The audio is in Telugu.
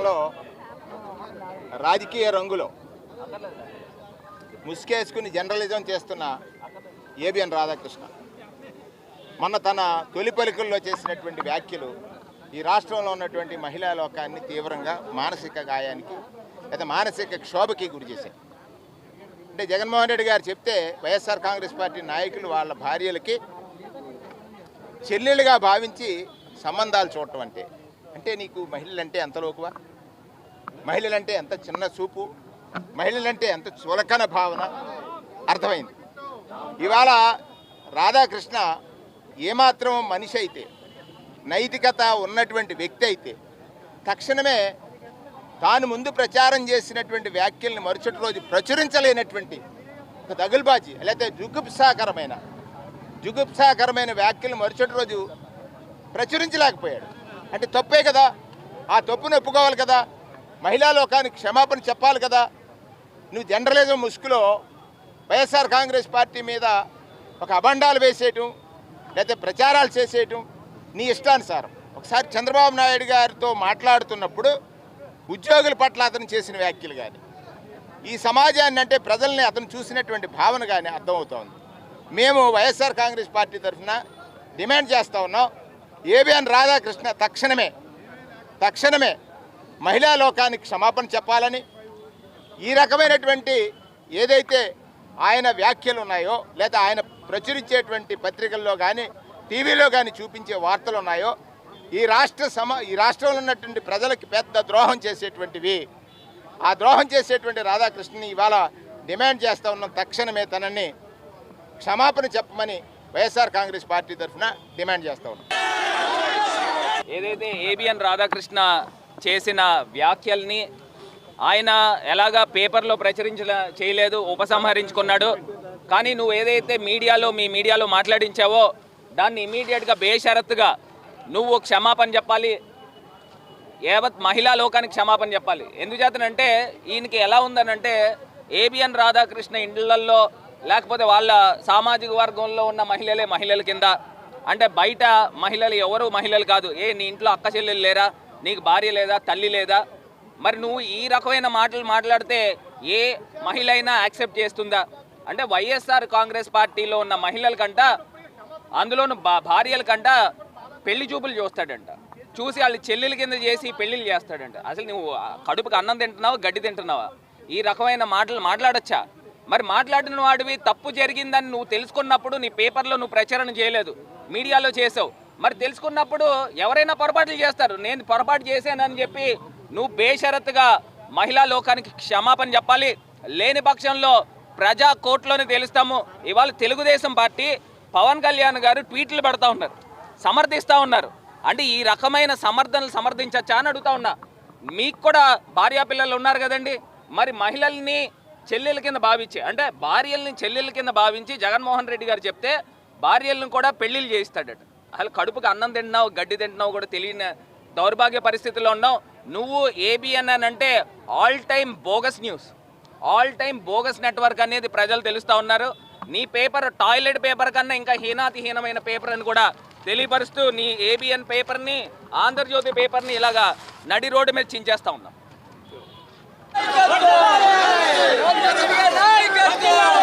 ఎన్నికల్లో రాజకీయ రంగులో ముసుకేసుకుని జర్నలిజం చేస్తున్న ఏబిఎన్ రాధాకృష్ణ మొన్న తన తొలి పలుకుల్లో చేసినటువంటి వ్యాఖ్యలు ఈ రాష్ట్రంలో ఉన్నటువంటి మహిళా లోకాన్ని తీవ్రంగా మానసిక గాయానికి లేదా మానసిక క్షోభకి గురి చేశాయి. అంటే జగన్మోహన్ రెడ్డి గారు చెప్తే వైఎస్ఆర్ కాంగ్రెస్ పార్టీ నాయకులు వాళ్ళ భార్యలకి చెల్లెలుగా భావించి సంబంధాలు చూడటం అంటే నీకు మహిళలంటే ఎంత లోకువా, మహిళలంటే ఎంత చిన్న చూపు, మహిళలంటే ఎంత చులకన భావన అర్థమైంది. ఇవాళ రాధాకృష్ణ ఏమాత్రం మనిషి అయితే, నైతికత ఉన్నటువంటి వ్యక్తి అయితే తక్షణమే తాను ముందు ప్రచారం చేసినటువంటి వ్యాఖ్యల్ని మరుసటి రోజు ప్రచురించలేనటువంటి ఒక దగులుబాజీ లేకపోతే జుగుప్సాకరమైన వ్యాఖ్యలు మరుసటి రోజు ప్రచురించలేకపోయాడు. అంటే తప్పే కదా, ఆ తప్పును ఒప్పుకోవాలి కదా, మహిళా లోకానికి క్షమాపణ చెప్పాలి కదా. నువ్వు జర్నలిజం ముసుగులో వైఎస్ఆర్ కాంగ్రెస్ పార్టీ మీద ఒక అబండాలు వేసేయటం లేకపోతే ప్రచారాలు చేసేయటం నీ ఇష్టానుసారం. ఒకసారి చంద్రబాబు నాయుడు గారితో మాట్లాడుతున్నప్పుడు ఉద్యోగుల పట్ల అతను చేసిన వ్యాఖ్యలు కానీ, ఈ సమాజాన్ని అంటే ప్రజల్ని అతను చూసినటువంటి భావన కానీ అర్థమవుతోంది. మేము వైఎస్ఆర్ కాంగ్రెస్ పార్టీ తరఫున డిమాండ్ చేస్తూ ఉన్నాం, ఏబిఎన్ రాధాకృష్ణ తక్షణమే మహిళా లోకానికి క్షమాపణ చెప్పాలని, ఈ రకమైనటువంటి ఏదైతే ఆయన వ్యాఖ్యలు ఉన్నాయో లేదా ఆయన ప్రచురించేటువంటి పత్రికల్లో కానీ టీవీలో కానీ చూపించే వార్తలు ఉన్నాయో ఈ రాష్ట్రంలో ఉన్నటువంటి ప్రజలకి పెద్ద ద్రోహం చేసేటువంటివి. ఆ ద్రోహం చేసేటువంటి రాధాకృష్ణని ఇవాళ డిమాండ్ చేస్తూ ఉన్నాం, తక్షణమే తనని క్షమాపణ చెప్పమని వైఎస్ఆర్ కాంగ్రెస్ పార్టీ తరఫున డిమాండ్ చేస్తూ ఉన్నాం. ఏదైతే ఏబిఎన్ రాధాకృష్ణ చేసిన వ్యాఖ్యల్ని ఆయన ఎలాగా పేపర్లో చేయలేదు, ఉపసంహరించుకున్నాడు. కానీ నువ్వు ఏదైతే మీ మీడియాలో మాట్లాడించావో దాన్ని ఇమీడియట్గా బేషరత్తుగా నువ్వు క్షమాపణ చెప్పాలి, యావత్ మహిళా లోకానికి క్షమాపణ చెప్పాలి. ఎందుచేతనంటే ఈయనకి ఎలా ఉందనంటే ఏబిఎన్ రాధాకృష్ణ ఇండ్లల్లో లేకపోతే వాళ్ళ సామాజిక వర్గంలో ఉన్న మహిళల కింద, అంటే బయట మహిళలు ఎవరు మహిళలు కాదు. నీ ఇంట్లో అక్క చెల్లెలు లేరా, నీకు భార్య లేదా, తల్లి లేదా? మరి నువ్వు ఈ రకమైన మాటలు మాట్లాడితే ఏ మహిళ అయినా యాక్సెప్ట్ చేస్తుందా? అంటే వైఎస్ఆర్ కాంగ్రెస్ పార్టీలో ఉన్న మహిళల కంట, అందులోనూ భార్యల కంట పెళ్లి చూపులు చూస్తాడంట, చూసి వాళ్ళు చెల్లెల కింద చేసి పెళ్లిళ్ళు చేస్తాడంట. అసలు నువ్వు కడుపుకి అన్నం తింటున్నావా, గడ్డి తింటున్నావా? ఈ రకమైన మాటలు మాట్లాడచ్చా? మరి మాట్లాడిన వాడివి తప్పు జరిగిందని నువ్వు తెలుసుకున్నప్పుడు నీ పేపర్లో నువ్వు ప్రచారం చేయలేదు, మీడియాలో చేసావు. మరి తెలుసుకున్నప్పుడు ఎవరైనా పొరపాట్లు చేస్తారు. నేను పొరపాటు చేశానని చెప్పి నువ్వు బేషరత్తుగా మహిళా లోకానికి క్షమాపణ చెప్పాలి. లేని పక్షంలో ప్రజా కోర్టులోనే తెలుస్తాము. ఇవాళ తెలుగుదేశం పార్టీ పవన్ కళ్యాణ్ గారు ట్వీట్లు పెడతా ఉన్నారు, సమర్థిస్తూ ఉన్నారు. అంటే ఈ రకమైన సమర్థించచ్చా అని అడుగుతా ఉన్నా. మీకు కూడా భార్యాపిల్లలు ఉన్నారు కదండి, మరి మహిళల్ని చెల్లెల కింద భావించి, అంటే భార్యల్ని చెల్లెల కింద భావించి జగన్మోహన్ రెడ్డి గారు చెప్తే భార్యలను కూడా పెళ్లిళ్ళు చేయిస్తాడట. అసలు కడుపుకి అన్నం తింటున్నావు, గడ్డి తింటున్నావు కూడా తెలియని దౌర్భాగ్య పరిస్థితిలో ఉన్నావు. నువ్వు ఏబిఎన్ అని అంటే ఆల్ టైమ్ బోగస్ నెట్వర్క్ అనేది ప్రజలు తెలుస్తూ ఉన్నారు. నీ పేపర్ టాయిలెట్ పేపర్ కన్నా ఇంకా హీనాతిహీనమైన పేపర్ అని కూడా తెలియపరుస్తూ నీ ఏబిఎన్ పేపర్ని, ఆంధ్రజ్యోతి పేపర్ని ఇలాగా నడి రోడ్డు మీద చించేస్తూ ఉన్నాం. నాయకత్వం